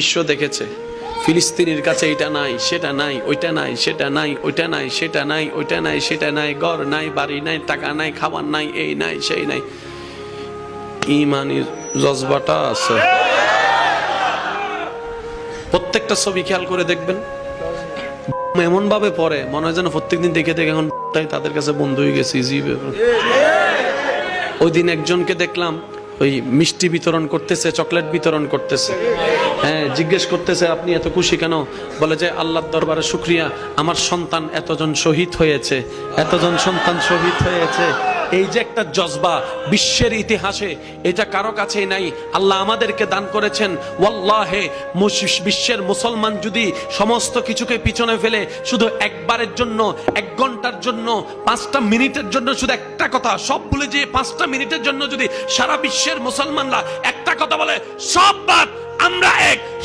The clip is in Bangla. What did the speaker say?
বিশ্ব দেখেছে ফিলিস্তিনের কাছে এটা নাই, সেটা নাই, ওইটা নাই, সেটা নাই, ওইটা নাই, সেটা নাই, ওইটা নাই, সেটা নাই, ঘর নাই, বাড়ি নাই, টাকা নাই, খাবার নাই, এই নাই, সেই নাই। ঈমানের জজবাটা আছে। প্রত্যেকটা ছবি খেয়াল করে দেখবেন, এমন ভাবে পড়ে মনে হয় যেন প্রত্যেকদিন দেখে দেখে এখন তাদের কাছে বন্ধু হয়ে গেছে। ওই দিন একজনকে দেখলাম ওই মিষ্টি বিতরণ করতেছে, চকলেট বিতরণ করতেছে। হ্যাঁ, জিজ্ঞেস করতেছে আপনি এত খুশি কেন? বলে যে আল্লাহর দরবারে শুকরিয়া, আমার সন্তান এতজন শহীদ হয়েছে, এতজন সন্তান শহীদ হয়েছে। এই যে একটা জজবা বিশ্বের ইতিহাসে এটা কারো কাছেই নাই, আল্লাহ আমাদেরকে দান করেছেন। ওয়াল্লাহে বিশ্বের মুসলমান যদি সমস্ত কিছুকে পিছনে ফেলে শুধু একবারের জন্য, 1 ঘন্টার জন্য, 5টা মিনিটের জন্য, শুধু একটা কথা সব ভুলে যে 5টা মিনিটের জন্য যদি সারা বিশ্বের মুসলমানরা একটা কথা বলে, সব বাদ, আমরা এক।